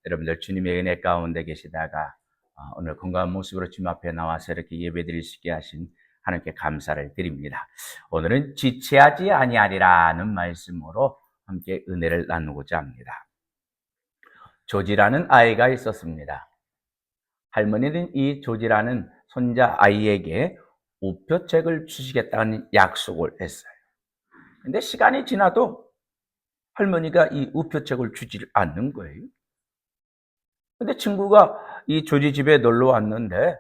여러분들 주님의 은혜 가운데 계시다가 오늘 건강한 모습으로 주님 앞에 나와서 이렇게 예배드릴 수 있게 하신 하나님께 감사를 드립니다. 오늘은 지체하지 아니하리라는 말씀으로 함께 은혜를 나누고자 합니다. 조지라는 아이가 있었습니다. 할머니는 이 조지라는 손자 아이에게 우표책을 주시겠다는 약속을 했어요. 근데 시간이 지나도 할머니가 이 우표책을 주질 않는 거예요. 근데 친구가 이 조지 집에 놀러 왔는데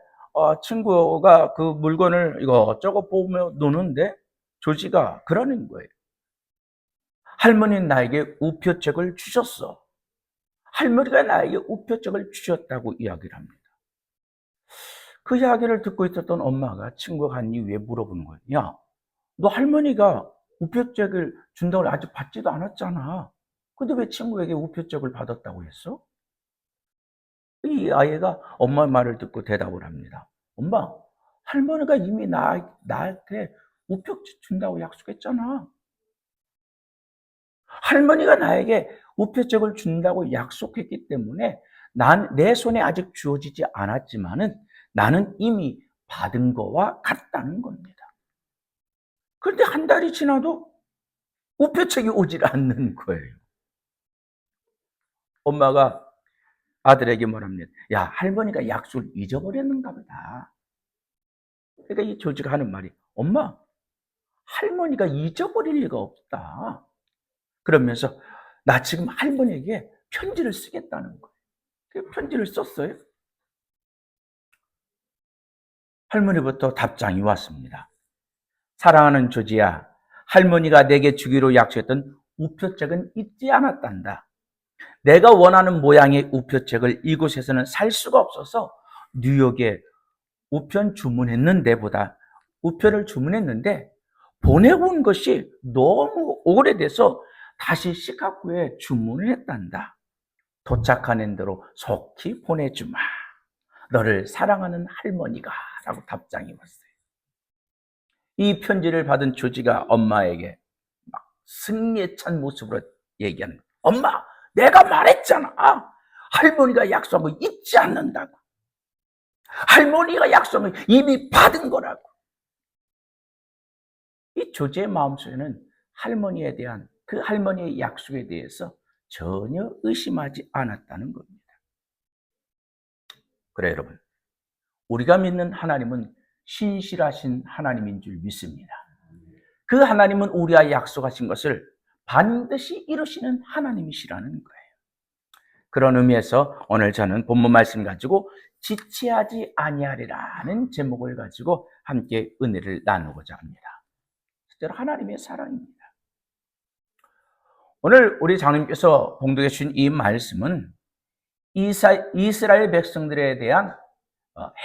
친구가 그 물건을 이것저것 보며 노는데 조지가 그러는 거예요. 할머니는 나에게 우표책을 주셨어. 할머니가 나에게 우표책을 주셨다고 이야기를 합니다. 그 이야기를 듣고 있었던 엄마가 친구가 간 이후에 물어보는 거예요. 야, 너 할머니가 우표책을 준다고 아직 받지도 않았잖아. 근데 왜 친구에게 우표책을 받았다고 했어? 이 아이가 엄마 말을 듣고 대답을 합니다. 엄마, 할머니가 이미 나한테 우표책 준다고 약속했잖아. 할머니가 나에게 우표책을 준다고 약속했기 때문에 내 손에 아직 주어지지 않았지만은 나는 이미 받은 거와 같다는 겁니다. 그런데 한 달이 지나도 우표책이 오질 않는 거예요. 엄마가 아들에게 말합니다. 야, 할머니가 약속을 잊어버렸는가 보다. 그러니까 이 조지가 하는 말이, 엄마, 할머니가 잊어버릴 리가 없다. 그러면서 나 지금 할머니에게 편지를 쓰겠다는 거예요. 그 편지를 썼어요. 할머니부터 답장이 왔습니다. 사랑하는 조지야, 할머니가 내게 주기로 약속했던 우표책은 잊지 않았단다. 내가 원하는 모양의 우표책을 이곳에서는 살 수가 없어서 뉴욕에 우표를 주문했는데 보내고 온 것이 너무 오래돼서 다시 시카고에 주문을 했단다. 도착하는 대로 속히 보내주마. 너를 사랑하는 할머니가 라고 답장이 왔어요. 이 편지를 받은 조지가 엄마에게 막 승리에 찬 모습으로 얘기하는 거예요. 엄마, 내가 말했잖아. 할머니가 약속한 거 잊지 않는다고. 할머니가 약속을 이미 받은 거라고. 이 조지의 마음속에는 할머니에 대한 그 할머니의 약속에 대해서 전혀 의심하지 않았다는 겁니다. 그래 여러분, 우리가 믿는 하나님은 신실하신 하나님인 줄 믿습니다. 그 하나님은 우리와 약속하신 것을 반드시 이루시는 하나님이시라는 거예요. 그런 의미에서 오늘 저는 본문 말씀 가지고 지체하지 아니하리라는 제목을 가지고 함께 은혜를 나누고자 합니다. 실제로 하나님의 사랑입니다. 오늘 우리 장로님께서 봉독해 주신 이 말씀은 이스라엘 백성들에 대한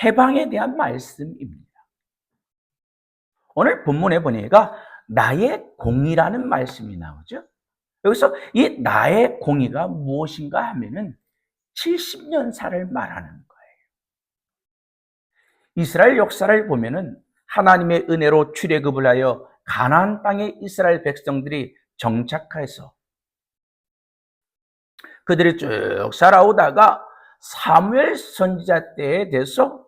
해방에 대한 말씀입니다. 오늘 본문에 보니까 나의 공의라는 말씀이 나오죠. 여기서 이 나의 공의가 무엇인가 하면은 70년사를 말하는 거예요. 이스라엘 역사를 보면은 하나님의 은혜로 출애굽을 하여 가나안 땅에 이스라엘 백성들이 정착해서 그들이 쭉 살아오다가 사무엘 선지자 때에 돼서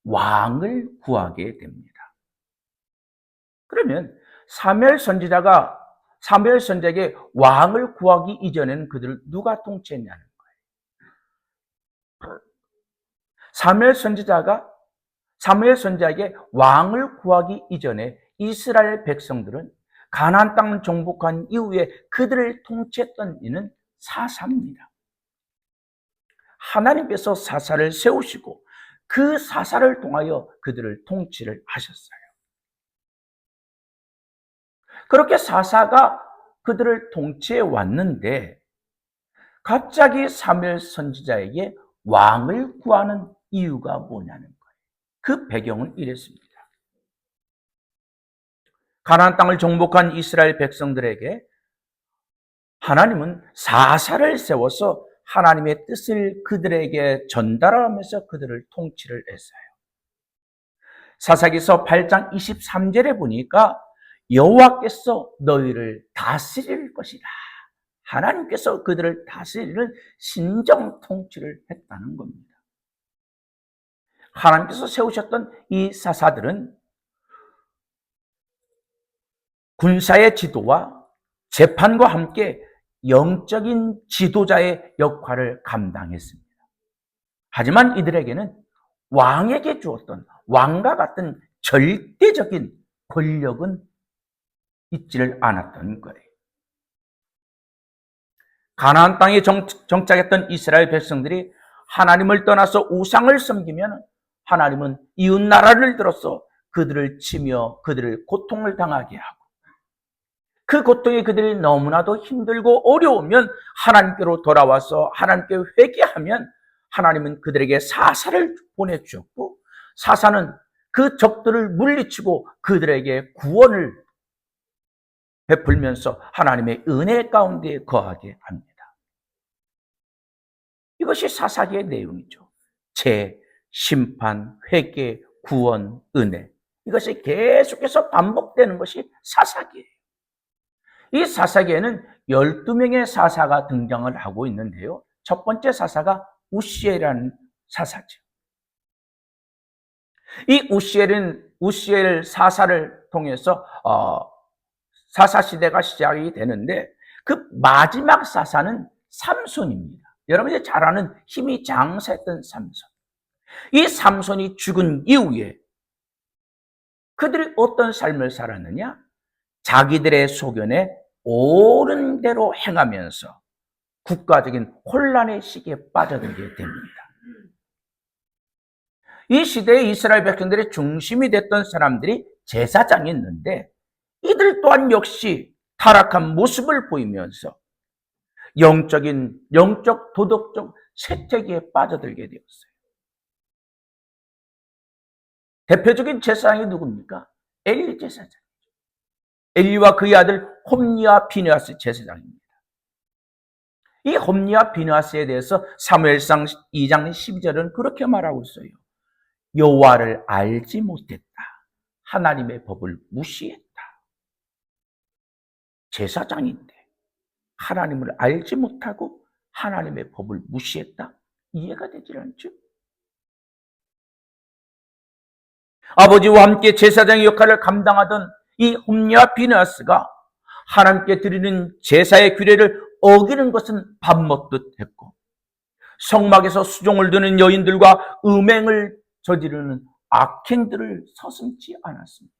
왕을 구하게 됩니다. 그러면 사무엘 선지자에게 왕을 구하기 이전에는 그들을 누가 통치했냐는 거예요. 사무엘 선지자에게 왕을 구하기 이전에 이스라엘 백성들은 가나안 땅을 정복한 이후에 그들을 통치했던 이는 사사입니다. 하나님께서 사사를 세우시고 그 사사를 통하여 그들을 통치를 하셨어요. 그렇게 사사가 그들을 통치해 왔는데 갑자기 사무엘 선지자에게 왕을 구하는 이유가 뭐냐는 거예요. 그 배경은 이랬습니다. 가나안 땅을 정복한 이스라엘 백성들에게 하나님은 사사를 세워서 하나님의 뜻을 그들에게 전달하면서 그들을 통치를 했어요. 사사기서 8장 23절에 보니까 여호와께서 너희를 다스릴 것이라 하나님께서 그들을 다스리는 신정 통치를 했다는 겁니다. 하나님께서 세우셨던 이 사사들은 군사의 지도와 재판과 함께 영적인 지도자의 역할을 감당했습니다. 하지만 이들에게는 왕에게 주었던 왕과 같은 절대적인 권력은 있지를 않았던 거예요. 가나안 땅에 정착했던 이스라엘 백성들이 하나님을 떠나서 우상을 섬기면 하나님은 이웃 나라를 들어서 그들을 치며 그들을 고통을 당하게 하고, 그 고통이 그들이 너무나도 힘들고 어려우면 하나님께로 돌아와서 하나님께 회개하면 하나님은 그들에게 사사를 보내주었고, 사사는 그 적들을 물리치고 그들에게 구원을 베풀면서 하나님의 은혜 가운데 거하게 합니다. 이것이 사사기의 내용이죠. 재, 심판, 회개, 구원, 은혜. 이것이 계속해서 반복되는 것이 사사기예요. 이 사사기에는 12명의 사사가 등장을 하고 있는데요. 첫 번째 사사가 우시엘이라는 사사죠. 이 우시엘 사사를 통해서 사사 시대가 시작이 되는데, 그 마지막 사사는 삼손입니다. 여러분이 잘 아는 힘이 장사했던 삼손. 이 삼손이 죽은 이후에 그들이 어떤 삶을 살았느냐? 자기들의 소견에 옳은 대로 행하면서 국가적인 혼란의 시기에 빠져들게 됩니다. 이 시대의 이스라엘 백성들의 중심이 됐던 사람들이 제사장이 있는데, 이들 또한 역시 타락한 모습을 보이면서 영적, 도덕적 쇠퇴기에 빠져들게 되었어요. 대표적인 제사장이 누굽니까? 엘리 제사장. 엘리와 그의 아들 홈니와 비느하스 제사장입니다. 이 홈니와 비느하스에 대해서 사무엘상 2장 12절은 그렇게 말하고 있어요. 여호와를 알지 못했다. 하나님의 법을 무시했다. 제사장인데 하나님을 알지 못하고 하나님의 법을 무시했다? 이해가 되질 않죠? 아버지와 함께 제사장의 역할을 감당하던 이 홈니와 비느하스가 하나님께 드리는 제사의 규례를 어기는 것은 밥 먹듯 했고, 성막에서 수종을 드는 여인들과 음행을 저지르는 악행들을 서슴지 않았습니다.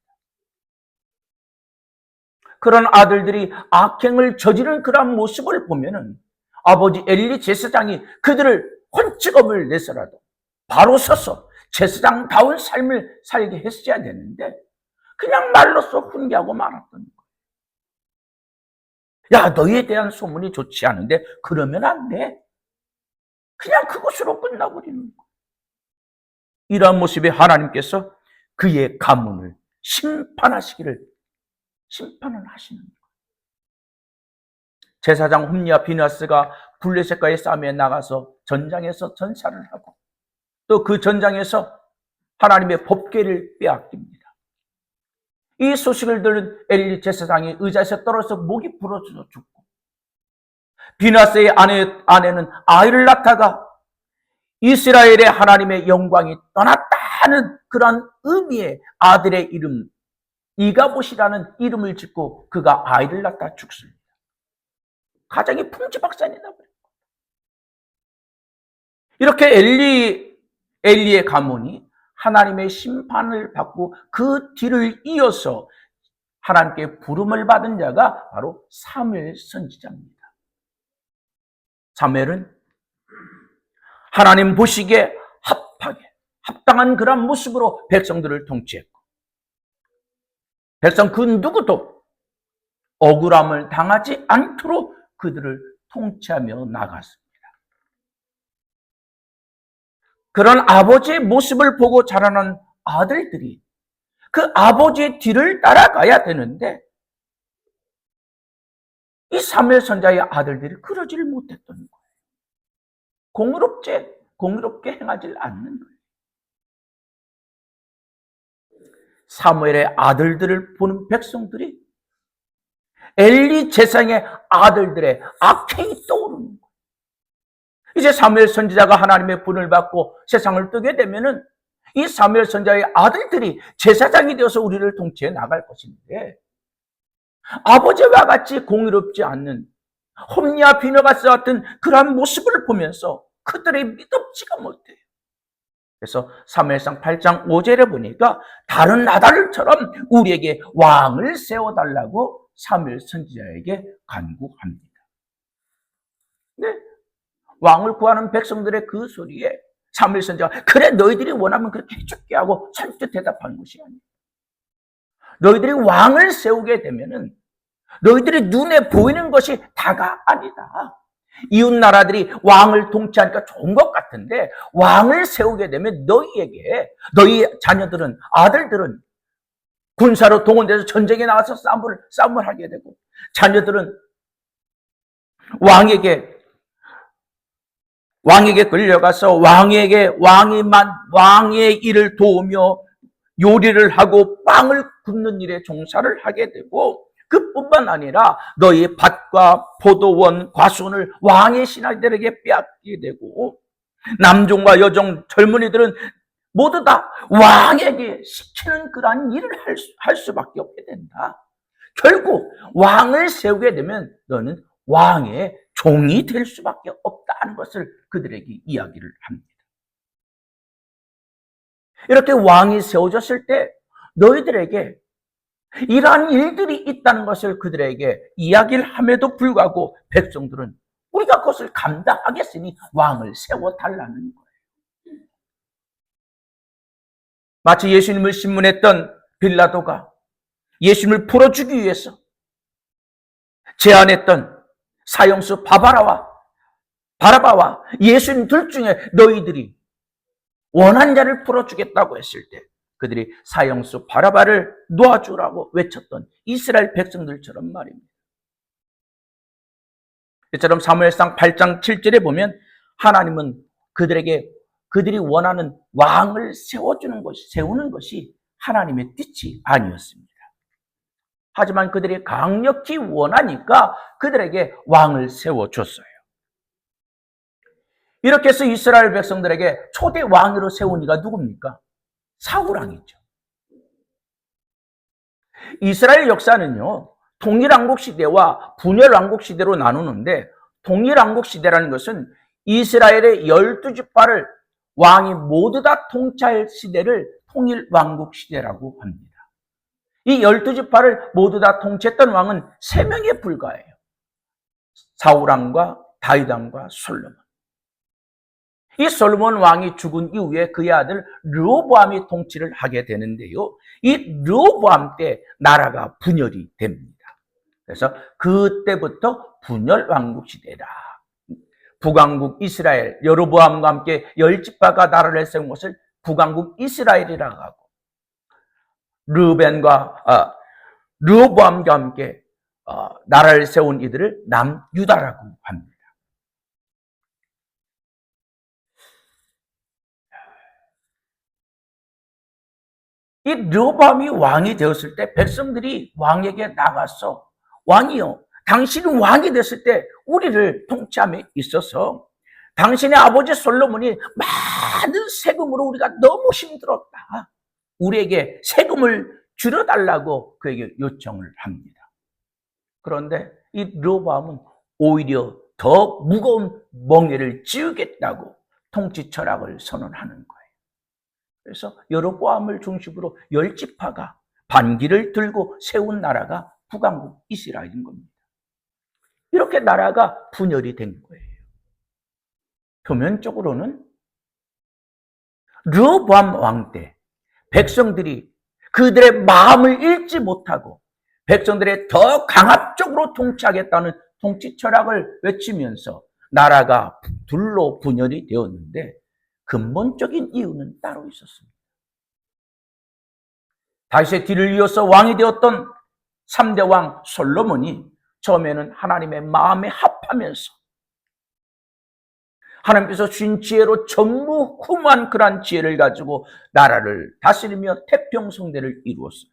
그런 아들들이 악행을 저지르는 그런 모습을 보면은 아버지 엘리 제사장이 그들을 혼직업을 내서라도 바로 서서 제사장다운 삶을 살게 했어야 되는데, 그냥 말로써 훈계하고 말았던 거예요. 야, 너희에 대한 소문이 좋지 않은데 그러면 안 돼. 그냥 그것으로 끝나버리는 거예요. 이러한 모습에 하나님께서 그의 가문을 심판을 하시는 거예요. 제사장 홈니와 비느하스가 블레셋과의 싸움에 나가서 전장에서 전사를 하고, 또 그 전장에서 하나님의 법궤를 빼앗깁니다. 이 소식을 들은 엘리 제사장이 의자에서 떨어져서 목이 부러져 죽고, 비느하스의 아내는 아이를 낳다가 이스라엘의 하나님의 영광이 떠났다는 그런 의미의 아들의 이름 이가봇이라는 이름을 짓고 그가 아이를 낳다 죽습니다. 가정이 풍지박산이 나버려요. 이렇게 엘리의 가문이 하나님의 심판을 받고 그 뒤를 이어서 하나님께 부름을 받은 자가 바로 사무엘 선지자입니다. 사무엘은 하나님 보시기에 합당한 그런 모습으로 백성들을 통치했고, 백성 그 누구도 억울함을 당하지 않도록 그들을 통치하며 나갔습니다. 그런 아버지의 모습을 보고 자라난 아들들이 그 아버지의 뒤를 따라가야 되는데, 이 사무엘 선지자의 아들들이 그러지를 못했던 거예요. 공의롭게 행하지 않는 거예요. 사무엘의 아들들을 보는 백성들이 엘리 제사장의 아들들의 악행이 떠오르는 거예요. 이제 사무엘 선지자가 하나님의 분을 받고 세상을 뜨게 되면은 이 사무엘 선지자의 아들들이 제사장이 되어서 우리를 통치해 나갈 것인데, 아버지와 같이 공의롭지 않는 홈리와 비너가스 같은 그러한 모습을 보면서 그들의 믿음지가 못해요. 그래서 사무엘상 8장 5절에 보니까 다른 나달처럼 우리에게 왕을 세워달라고 사무엘 선지자에게 간구합니다. 네? 왕을 구하는 백성들의 그 소리에 사무엘 선지자가 그래 너희들이 원하면 그렇게 해줄게 하고 선뜻 대답하는 것이 아니에요. 너희들이 왕을 세우게 되면은 너희들이 눈에 보이는 것이 다가 아니다. 이웃 나라들이 왕을 통치하니까 좋은 것 같은데 왕을 세우게 되면 너희에게 너희 자녀들은 아들들은 군사로 동원돼서 전쟁에 나가서 싸움을 하게 되고 자녀들은 왕에게 끌려가서 왕의 일을 도우며 요리를 하고 빵을 굽는 일에 종사를 하게 되고 그뿐만 아니라 너희 밭과 포도원, 과수원을 왕의 신하들에게 빼앗기게 되고 남종과 여종, 젊은이들은 모두 다 왕에게 시키는 그러한 일을 할 수밖에 없게 된다. 결국 왕을 세우게 되면 너는 왕의 종이 될 수밖에 없다는 것을 그들에게 이야기를 합니다. 이렇게 왕이 세워졌을 때 너희들에게 이러한 일들이 있다는 것을 그들에게 이야기를 함에도 불구하고 백성들은 우리가 그것을 감당하겠으니 왕을 세워달라는 거예요. 마치 예수님을 신문했던 빌라도가 예수님을 풀어주기 위해서 제안했던 사형수 바라바와 예수님 둘 중에 너희들이 원한 자를 풀어주겠다고 했을 때 그들이 사형수 바라바를 놓아주라고 외쳤던 이스라엘 백성들처럼 말입니다. 이처럼 사무엘상 8장 7절에 보면 하나님은 그들이 원하는 왕을 세우는 것이 하나님의 뜻이 아니었습니다. 하지만 그들이 강력히 원하니까 그들에게 왕을 세워줬어요. 이렇게 해서 이스라엘 백성들에게 초대 왕으로 세운 이가 누굽니까? 사울왕이죠. 이스라엘 역사는요, 통일왕국 시대와 분열왕국 시대로 나누는데 통일왕국 시대라는 것은 이스라엘의 12지파를 왕이 모두 다 통치할 시대를 통일왕국 시대라고 합니다. 이 12지파를 모두 다 통치했던 왕은 3명에 불과해요. 사울왕과 다윗왕과 솔로몬. 이 솔로몬 왕이 죽은 이후에 그의 아들 르호보암이 통치를 하게 되는데요. 이 르호보암 때 나라가 분열이 됩니다. 그래서 그때부터 분열 왕국 시대다. 북왕국 이스라엘, 여로보암과 함께 10지파가 나라를 세운 것을 북왕국 이스라엘이라고 하고 르호보암과 함께 나라를 세운 이들을 남유다라고 합니다. 이 르호보암이 왕이 되었을 때 백성들이 왕에게 나가서 왕이요, 당신은 왕이 됐을 때 우리를 통치함에 있어서 당신의 아버지 솔로몬이 많은 세금으로 우리가 너무 힘들었다. 우리에게 세금을 줄여달라고 그에게 요청을 합니다. 그런데 이 르호보암은 오히려 더 무거운 멍에를 지우겠다고 통치 철학을 선언하는 거예요. 그래서 여로보암을 중심으로 10지파가 반기를 들고 세운 나라가 북왕국 이스라엘인 겁니다. 이렇게 나라가 분열이 된 거예요. 표면적으로는 르호보암 왕 때 백성들이 그들의 마음을 읽지 못하고 백성들의 더 강압적으로 통치하겠다는 통치 철학을 외치면서 나라가 둘로 분열이 되었는데 근본적인 이유는 따로 있었습니다. 다윗의 뒤를 이어서 왕이 되었던 3대 왕 솔로몬이 처음에는 하나님의 마음에 합하면서 하나님께서 주신 지혜로 전무후무한 그러한 지혜를 가지고 나라를 다스리며 태평성대를 이루었어요.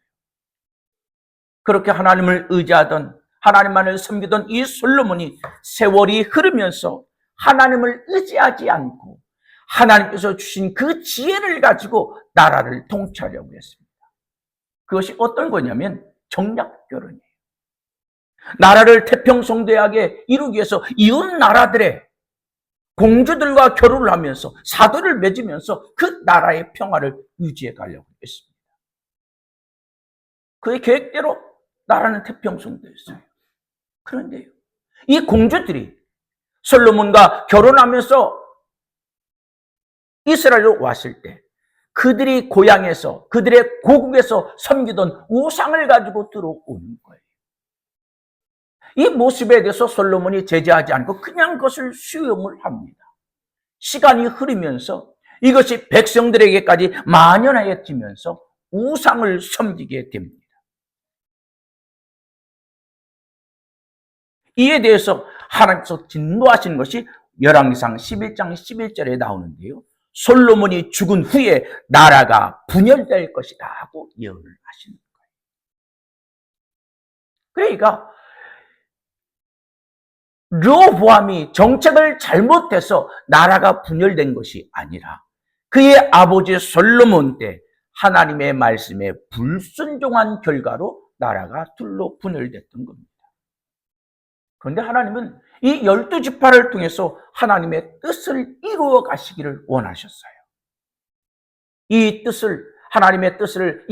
그렇게 하나님을 의지하던 하나님만을 섬기던 이 솔로몬이 세월이 흐르면서 하나님을 의지하지 않고 하나님께서 주신 그 지혜를 가지고 나라를 통치하려고 했습니다. 그것이 어떤 거냐면 정략 결혼이에요. 나라를 태평성대하게 이루기 위해서 이웃 나라들의 공주들과 결혼을 하면서 사도를 맺으면서 그 나라의 평화를 유지해 가려고 했습니다. 그의 계획대로 나라는 태평성대였어요. 그런데요, 이 공주들이 솔로몬과 결혼하면서 이스라엘로 왔을 때 그들이 고향에서, 그들의 고국에서 섬기던 우상을 가지고 들어오는 거예요. 이 모습에 대해서 솔로몬이 제재하지 않고 그냥 그것을 수용을 합니다. 시간이 흐르면서 이것이 백성들에게까지 만연하여지면서 우상을 섬기게 됩니다. 이에 대해서 하나님께서 진노하신 것이 열왕기상 11장 11절에 나오는데요. 솔로몬이 죽은 후에 나라가 분열될 것이다 하고 예언을 하시는 거예요. 그러니까 르호보암이 정책을 잘못해서 나라가 분열된 것이 아니라 그의 아버지 솔로몬 때 하나님의 말씀에 불순종한 결과로 나라가 둘로 분열됐던 겁니다. 그런데 하나님은 이 12지파를 통해서 하나님의 뜻을 이루어 가시기를 원하셨어요. 이 뜻을, 하나님의 뜻을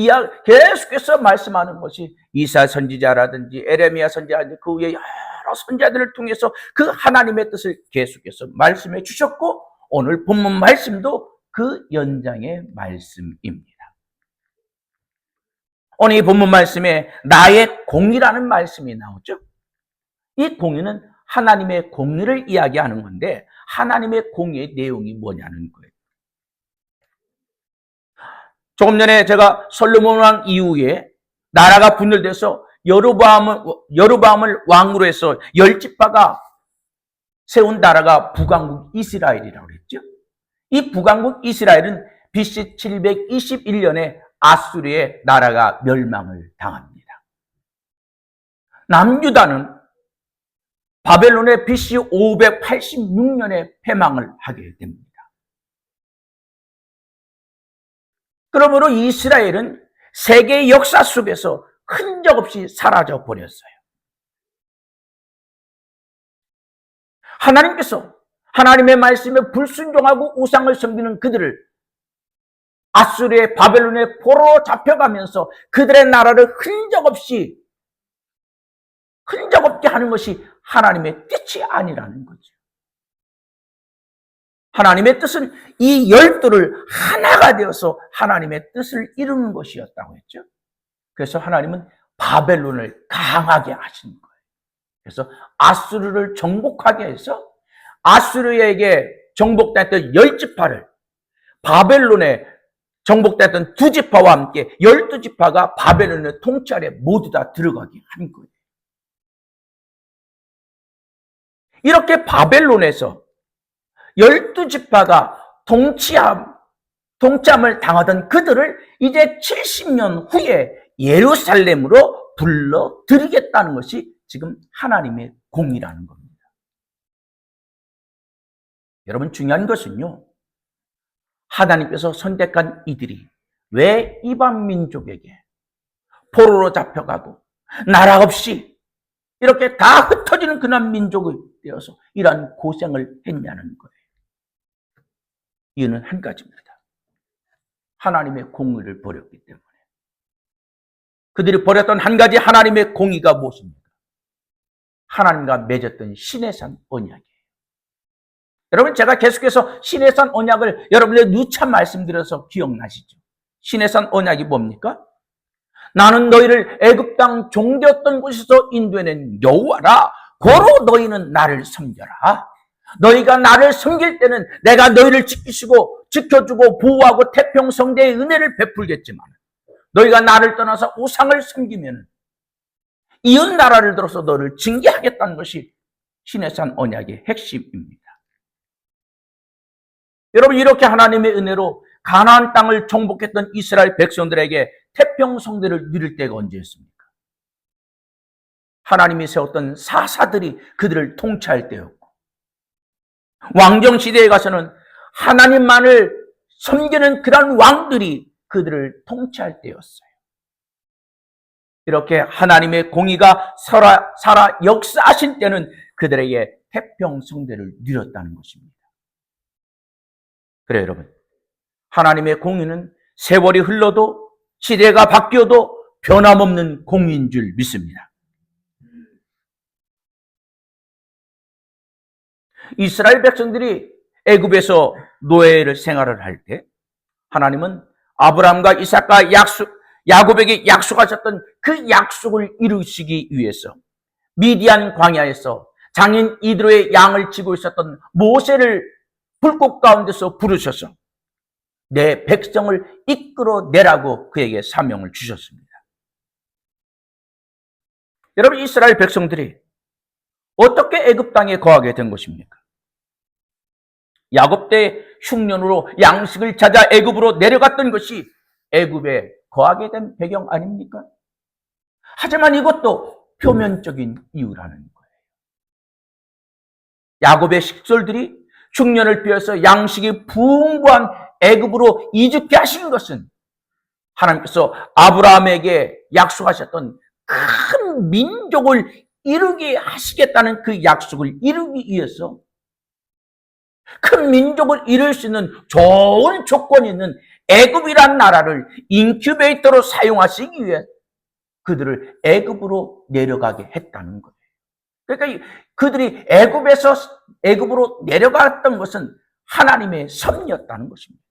계속해서 말씀하는 것이 이사 선지자라든지 에레미야 선지자라든지 그 외에 여러 선지자들을 통해서 그 하나님의 뜻을 계속해서 말씀해 주셨고, 오늘 본문 말씀도 그 연장의 말씀입니다. 오늘 이 본문 말씀에 나의 공의라는 말씀이 나오죠. 이 공의는 하나님의 공의를 이야기하는 건데 하나님의 공의의 내용이 뭐냐는 거예요. 조금 전에 제가 솔로몬 왕 이후에 나라가 분열돼서 여로보암을 왕으로 해서 10지파가 세운 나라가 북왕국 이스라엘이라고 그랬죠. 이 북왕국 이스라엘은 BC 721년에 아수르의 나라가 멸망을 당합니다. 남유다는 바벨론의 BC 586년에 패망을 하게 됩니다. 그러므로 이스라엘은 세계의 역사 속에서 흔적 없이 사라져 버렸어요. 하나님께서 하나님의 말씀에 불순종하고 우상을 섬기는 그들을 아수르의 바벨론의 포로로 잡혀가면서 그들의 나라를 흔적 없게 하는 것이 하나님의 뜻이 아니라는 거죠. 하나님의 뜻은 이 12를 하나가 되어서 하나님의 뜻을 이루는 것이었다고 했죠. 그래서 하나님은 바벨론을 강하게 하신 거예요. 그래서 아수르를 정복하게 해서 아수르에게 정복됐던 10지파를 바벨론에 정복됐던 2지파와 함께 12지파가 바벨론의 통찰에 모두 다 들어가게 한 거예요. 이렇게 바벨론에서 12지파가 통치함을 당하던 그들을 이제 70년 후에 예루살렘으로 불러들이겠다는 것이 지금 하나님의 공이라는 겁니다. 여러분, 중요한 것은요, 하나님께서 선택한 이들이 왜 이방 민족에게 포로로 잡혀가고 나라 없이 이렇게 다 흩어지는 그런 민족이 되어서 이러한 고생을 했냐는 거예요. 이유는 한 가지입니다. 하나님의 공의를 버렸기 때문에. 그들이 버렸던 한 가지 하나님의 공의가 무엇입니까? 하나님과 맺었던 시내산 언약이에요. 여러분, 제가 계속해서 시내산 언약을 여러분들 누차 말씀드려서 기억나시죠? 시내산 언약이 뭡니까? 나는 너희를 애굽 땅 종되었던 곳에서 인도해낸 여호와라. 고로 너희는 나를 섬겨라. 너희가 나를 섬길 때는 내가 너희를 지켜주고 보호하고 태평성대의 은혜를 베풀겠지만, 너희가 나를 떠나서 우상을 섬기면 이웃 나라를 들어서 너를 징계하겠다는 것이 시내산 언약의 핵심입니다. 여러분, 이렇게 하나님의 은혜로 가나안 땅을 정복했던 이스라엘 백성들에게 태평성대를 누릴 때가 언제였습니까? 하나님이 세웠던 사사들이 그들을 통치할 때였고, 왕정시대에 가서는 하나님만을 섬기는 그런 왕들이 그들을 통치할 때였어요. 이렇게 하나님의 공의가 살아 역사하신 때는 그들에게 태평성대를 누렸다는 것입니다. 그래요, 여러분. 하나님의 공의는 세월이 흘러도 시대가 바뀌어도 변함없는 공의인 줄 믿습니다. 이스라엘 백성들이 애굽에서 노예를 생활을 할 때 하나님은 아브라함과 이삭과 야곱에게 약속하셨던 그 약속을 이루시기 위해서 미디안 광야에서 장인 이드로의 양을 치고 있었던 모세를 불꽃 가운데서 부르셔서 내 백성을 이끌어내라고 그에게 사명을 주셨습니다. 여러분, 이스라엘 백성들이 어떻게 애굽 땅에 거하게 된 것입니까? 야곱 때 흉년으로 양식을 찾아 애굽으로 내려갔던 것이 애굽에 거하게 된 배경 아닙니까? 하지만 이것도 표면적인 이유라는 거예요. 야곱의 식솔들이 흉년을 피해서 양식이 풍부한 애굽으로 이주케 하신 것은 하나님께서 아브라함에게 약속하셨던 큰 민족을 이루게 하시겠다는 그 약속을 이루기 위해서, 큰 민족을 이룰 수 있는 좋은 조건이 있는 애굽이란 나라를 인큐베이터로 사용하시기 위해 그들을 애굽으로 내려가게 했다는 거예요. 그러니까 그들이 애굽으로 내려갔던 것은 하나님의 섭리였다는 것입니다.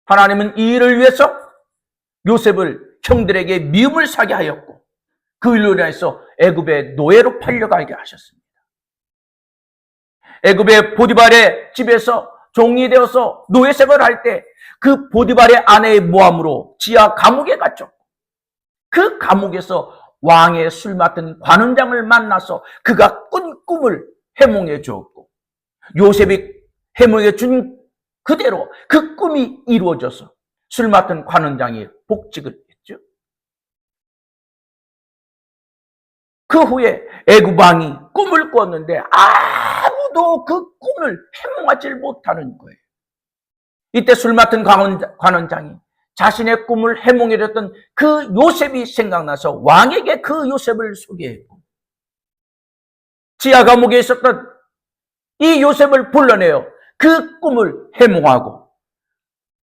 하나님은 이 일을 위해서 요셉을 형들에게 미움을 사게 하였고, 그 일로 인해서 애굽의 노예로 팔려가게 하셨습니다. 애굽의 보디발의 집에서 종이 되어서 노예 생활을 할 때 그 보디발의 아내의 모함으로 지하 감옥에 갇혔고, 그 감옥에서 왕의 술 맡은 관원장을 만나서 그가 꾼 꿈을 해몽해 주었고, 요셉이 해몽해 준 그대로 그 꿈이 이루어져서 술 맡은 관원장이 복직을 했죠. 그 후에 애굽 왕이 꿈을 꿨는데 아무도 그 꿈을 해몽하지 못하는 거예요. 이때 술 맡은 관원장이 자신의 꿈을 해몽해줬던 그 요셉이 생각나서 왕에게 그 요셉을 소개했고, 지하 감옥에 있었던 이 요셉을 불러내어 그 꿈을 해몽하고,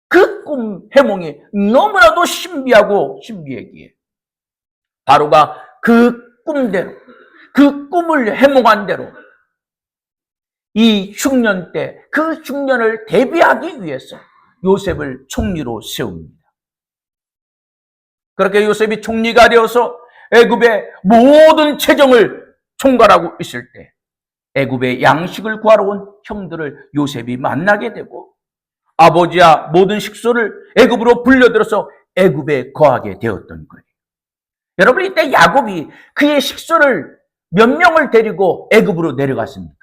그 꿈 해몽이 너무나도 신비하기에 바로가 그 꿈대로, 그 꿈을 해몽한 대로 이 흉년 때 그 흉년을 대비하기 위해서 요셉을 총리로 세웁니다. 그렇게 요셉이 총리가 되어서 애굽의 모든 재정을 총괄하고 있을 때 애굽의 양식을 구하러 온 형들을 요셉이 만나게 되고, 아버지와 모든 식소를 애굽으로 불려들어서 애굽에 거하게 되었던 거예요. 여러분, 이때 야곱이 그의 식소를 몇 명을 데리고 애굽으로 내려갔습니까?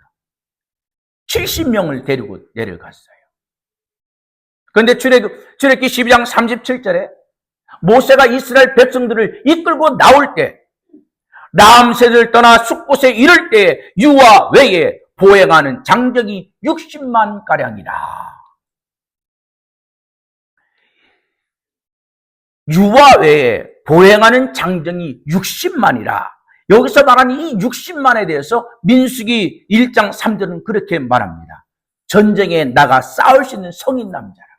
70명을 데리고 내려갔어요. 그런데 출애굽기 12장 37절에 모세가 이스라엘 백성들을 이끌고 나올 때 라암셋을 떠나 숫곳에 이를 때에 유아 외에 보행하는 장정이 60만 가량이라. 유아 외에 보행하는 장정이 60만이라. 여기서 말하는 이 60만에 대해서 민수기 1장 3절은 그렇게 말합니다. 전쟁에 나가 싸울 수 있는 성인 남자라고.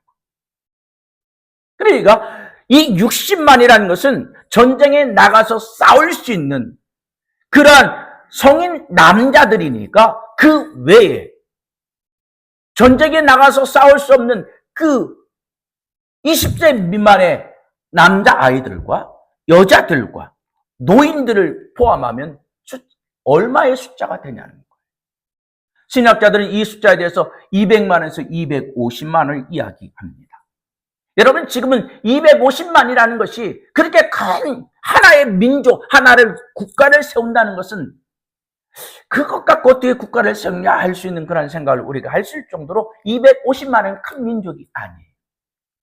그러니까 이 60만이라는 것은 전쟁에 나가서 싸울 수 있는 그러한 성인 남자들이니까, 그 외에 전쟁에 나가서 싸울 수 없는 그 20세 미만의 남자아이들과 여자들과 노인들을 포함하면 얼마의 숫자가 되냐는 거예요. 신학자들은 이 숫자에 대해서 200만에서 250만을 이야기합니다. 여러분, 지금은 250만이라는 것이 그렇게 큰 하나의 민족, 하나를 국가를 세운다는 것은 그것 갖고 어떻게 국가를 세우냐 할 수 있는 그런 생각을 우리가 할 수 있을 정도로 250만은 큰 민족이 아니에요.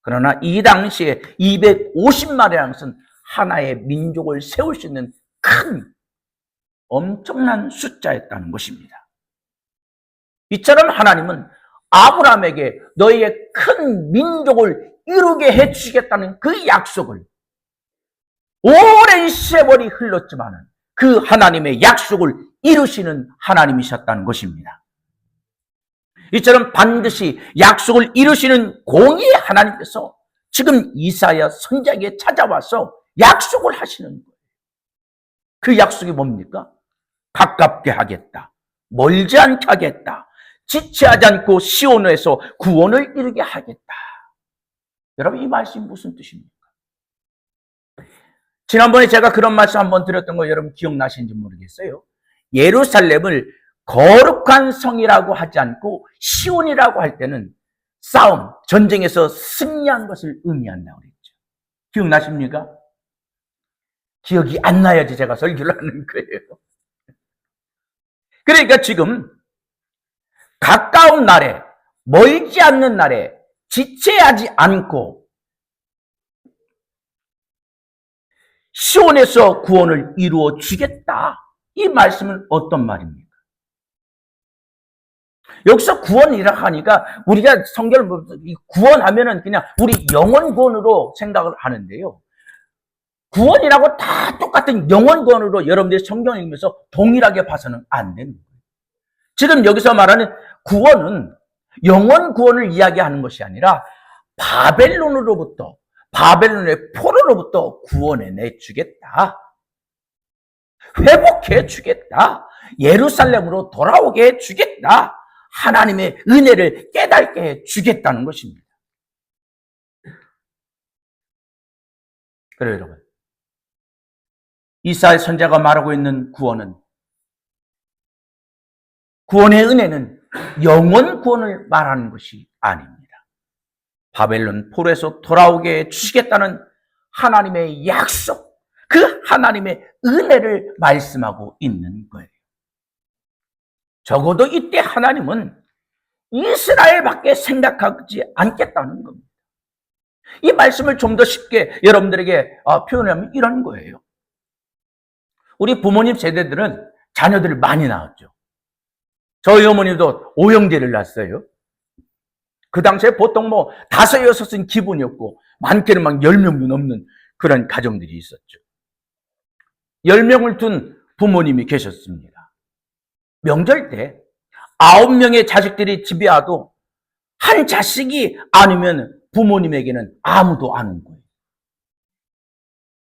그러나 이 당시에 250만이라는 것은 하나의 민족을 세울 수 있는 큰 엄청난 숫자였다는 것입니다. 이처럼 하나님은 아브라함에게 너희의 큰 민족을 이루게 해주시겠다는 그 약속을 오랜 세월이 흘렀지만 그 하나님의 약속을 이루시는 하나님이셨다는 것입니다. 이처럼 반드시 약속을 이루시는 공의의 하나님께서 지금 이사야 선지자에게 찾아와서 약속을 하시는 거예요. 그 약속이 뭡니까? 가깝게 하겠다. 멀지 않게 하겠다. 지체하지 않고 시온에서 구원을 이루게 하겠다. 여러분, 이 말씀이 무슨 뜻입니까? 지난번에 제가 그런 말씀 한번 드렸던 거 여러분 기억나시는지 모르겠어요. 예루살렘을 거룩한 성이라고 하지 않고 시온이라고 할 때는 싸움, 전쟁에서 승리한 것을 의미한다고 그랬죠. 기억나십니까? 기억이 안 나야지 제가 설교를 하는 거예요. 그러니까 지금 가까운 날에, 멀지 않는 날에 지체하지 않고 시온에서 구원을 이루어 주겠다. 이 말씀은 어떤 말입니까? 여기서 구원이라 하니까 우리가 성경을 구원하면은 그냥 우리 영혼 구원으로 생각을 하는데요. 구원이라고 다 똑같은 영혼 구원으로 여러분들이 성경을 읽으면서 동일하게 봐서는 안 되는 거예요. 지금 여기서 말하는 구원은 영혼 구원을 이야기하는 것이 아니라 바벨론의 포로로부터 구원해 주겠다. 회복해 주겠다. 예루살렘으로 돌아오게 해 주겠다. 하나님의 은혜를 깨닫게 해 주겠다는 것입니다. 그래요, 여러분. 이사야 선지자가 말하고 있는 구원의 은혜는 영원 구원을 말하는 것이 아닙니다. 바벨론 포로에서 돌아오게 해 주시겠다는 하나님의 약속, 그 하나님의 은혜를 말씀하고 있는 거예요. 적어도 이때 하나님은 이스라엘밖에 생각하지 않겠다는 겁니다. 이 말씀을 좀 더 쉽게 여러분들에게 표현하면 이런 거예요. 우리 부모님 세대들은 자녀들을 많이 낳았죠. 저희 어머니도 오형제를 낳았어요. 그 당시에 보통 5, 6은 기본이었고 많게는 막 10명도 넘는 그런 가정들이 있었죠. 10명을 둔 부모님이 계셨습니다. 명절 때 9명의 자식들이 집에 와도 한 자식이 아니면 부모님에게는 아무도 안 온 거예요.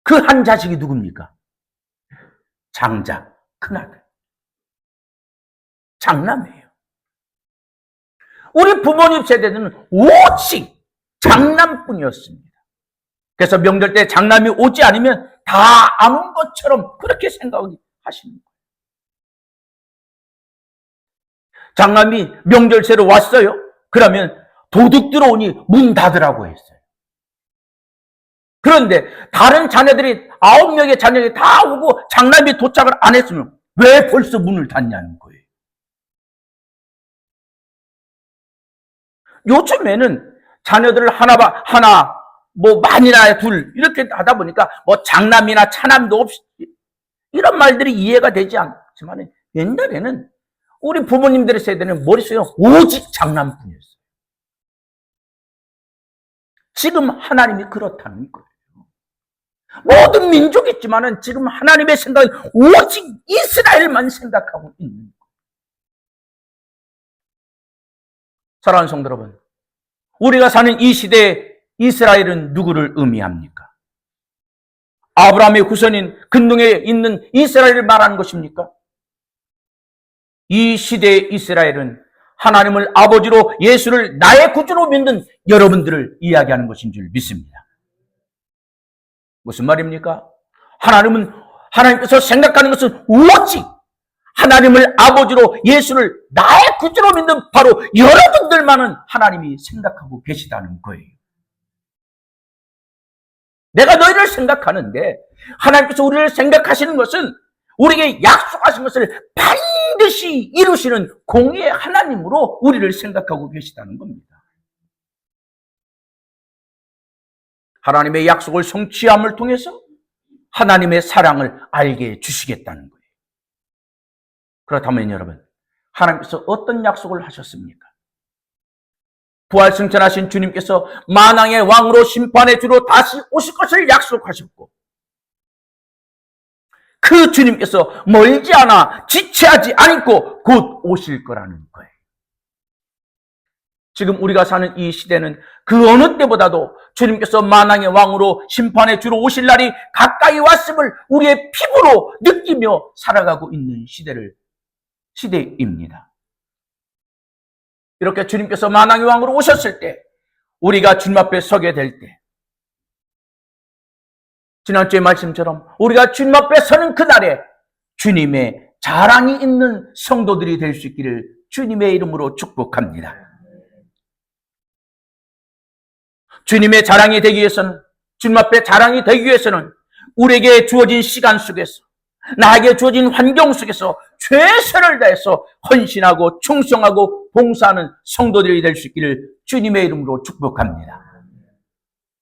그 한 자식이 누굽니까? 장자, 큰아들. 장남이에요. 우리 부모님 세대는 오직 장남뿐이었습니다. 그래서 명절 때 장남이 오지 않으면 다 안 온 것처럼 그렇게 생각하시는 거예요. 장남이 명절새로 왔어요. 그러면 도둑 들어오니 문 닫으라고 했어요. 그런데 다른 자녀들이 9명의 자녀들이 다 오고 장남이 도착을 안 했으면 왜 벌써 문을 닫냐는 거예요. 요즘에는 자녀들을 하나, 많이나 둘, 이렇게 하다 보니까 장남이나 차남도 없이 이런 말들이 이해가 되지 않지만 옛날에는 우리 부모님들의 세대는 머릿속에 오직 장남뿐이었어요. 지금 하나님이 그렇다는 거예요. 모든 민족이 있지만 지금 하나님의 생각은 오직 이스라엘만 생각하고 있는 거예요. 사랑하는 성도 여러분, 우리가 사는 이 시대에 이스라엘은 누구를 의미합니까? 아브라함의 후손인 근동에 있는 이스라엘을 말하는 것입니까? 이 시대의 이스라엘은 하나님을 아버지로 예수를 나의 구주로 믿는 여러분들을 이야기하는 것인 줄 믿습니다. 무슨 말입니까? 하나님께서 생각하는 것은 오직 하나님을 아버지로 예수를 나의 구주로 믿는 바로 여러분들만은 하나님이 생각하고 계시다는 거예요. 내가 너희를 생각하는데 하나님께서 우리를 생각하시는 것은 우리에게 약속하신 것을 반드시 이루시는 공의의 하나님으로 우리를 생각하고 계시다는 겁니다. 하나님의 약속을 성취함을 통해서 하나님의 사랑을 알게 해주시겠다는 거예요. 그렇다면 여러분, 하나님께서 어떤 약속을 하셨습니까? 부활승천하신 주님께서 만왕의 왕으로 심판의 주로 다시 오실 것을 약속하셨고, 그 주님께서 멀지 않아 지체하지 않고 곧 오실 거라는 거예요. 지금 우리가 사는 이 시대는 그 어느 때보다도 주님께서 만왕의 왕으로 심판의 주로 오실 날이 가까이 왔음을 우리의 피부로 느끼며 살아가고 있는 시대입니다. 이렇게 주님께서 만왕의 왕으로 오셨을 때, 우리가 주님 앞에 서게 될 때, 지난주의 말씀처럼 우리가 주님 앞에 서는 그날에 주님의 자랑이 있는 성도들이 될 수 있기를 주님의 이름으로 축복합니다. 주님의 자랑이 되기 위해서는, 주님 앞에 자랑이 되기 위해서는 우리에게 주어진 시간 속에서, 나에게 주어진 환경 속에서 최선을 다해서 헌신하고 충성하고 봉사하는 성도들이 될 수 있기를 주님의 이름으로 축복합니다.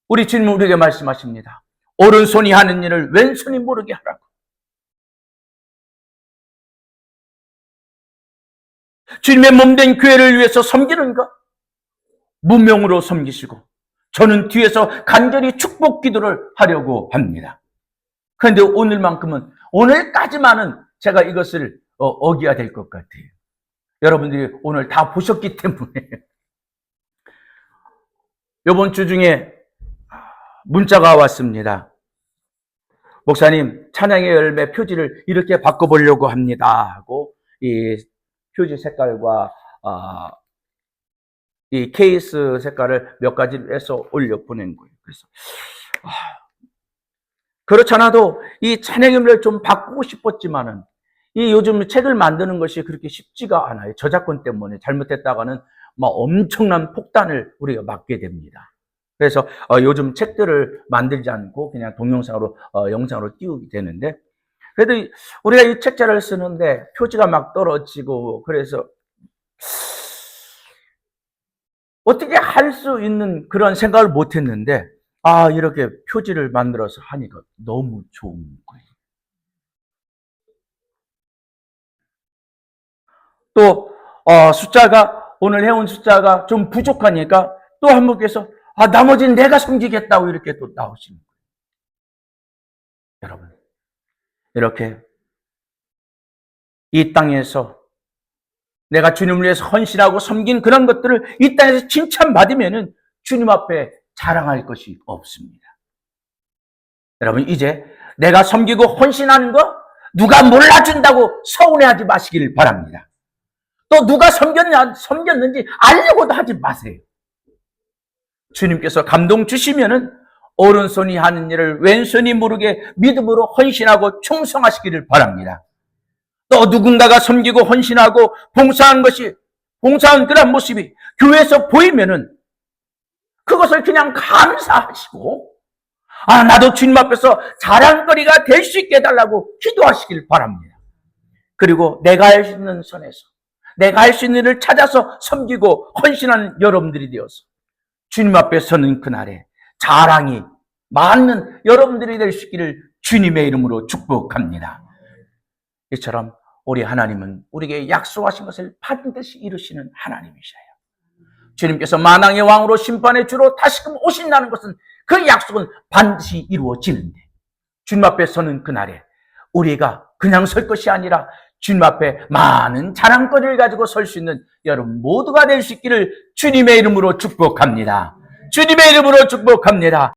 우리 주님은 우리에게 말씀하십니다. 오른손이 하는 일을 왼손이 모르게 하라고. 주님의 몸된 교회를 위해서 섬기는 것, 무명으로 섬기시고 저는 뒤에서 간절히 축복 기도를 하려고 합니다. 그런데 오늘까지만은 제가 이것을 어겨야 될 것 같아요. 여러분들이 오늘 다 보셨기 때문에. 이번 주 중에 문자가 왔습니다. 목사님, 찬양의 열매 표지를 이렇게 바꿔보려고 합니다 하고, 이 표지 색깔과 이 케이스 색깔을 몇 가지를 해서 올려 보낸 거예요. 그래서 그렇지 않아도 이 찬양의 열매를 좀 바꾸고 싶었지만은, 이 요즘 책을 만드는 것이 그렇게 쉽지가 않아요. 저작권 때문에 잘못했다가는 막 엄청난 폭탄을 우리가 맞게 됩니다. 그래서 요즘 책들을 만들지 않고 그냥 동영상으로 영상으로 띄우게 되는데, 그래도 우리가 이 책자를 쓰는데 표지가 막 떨어지고, 그래서 어떻게 할 수 있는 그런 생각을 못 했는데, 이렇게 표지를 만들어서 하니까 너무 좋은 거예요. 또 오늘 해온 숫자가 좀 부족하니까 또 한 분께서 나머지는 내가 섬기겠다고 이렇게 또 나오시는 거예요. 여러분, 이렇게 이 땅에서 내가 주님을 위해서 헌신하고 섬긴 그런 것들을 이 땅에서 칭찬받으면은 주님 앞에 자랑할 것이 없습니다. 여러분, 이제 내가 섬기고 헌신하는 거 누가 몰라준다고 서운해하지 마시길 바랍니다. 또 누가 섬겼는지 알려고도 하지 마세요. 주님께서 감동 주시면은 오른손이 하는 일을 왼손이 모르게 믿음으로 헌신하고 충성하시기를 바랍니다. 또 누군가가 섬기고 헌신하고 봉사한 그런 모습이 교회에서 보이면은 그것을 그냥 감사하시고, 나도 주님 앞에서 자랑거리가 될 수 있게 해달라고 기도하시길 바랍니다. 그리고 내가 할 수 있는 선에서 내가 할 수 있는 일을 찾아서 섬기고 헌신하는 여러분들이 되어서 주님 앞에 서는 그날에 자랑이 많은 여러분들이 될 수 있기를 주님의 이름으로 축복합니다. 이처럼 우리 하나님은 우리에게 약속하신 것을 반드시 이루시는 하나님이셔요. 주님께서 만왕의 왕으로 심판의 주로 다시금 오신다는 것은, 그 약속은 반드시 이루어지는데, 주님 앞에 서는 그날에 우리가 그냥 설 것이 아니라 주님 앞에 많은 자랑거리를 가지고 설 수 있는 여러분 모두가 될 수 있기를 주님의 이름으로 축복합니다. 주님의 이름으로 축복합니다.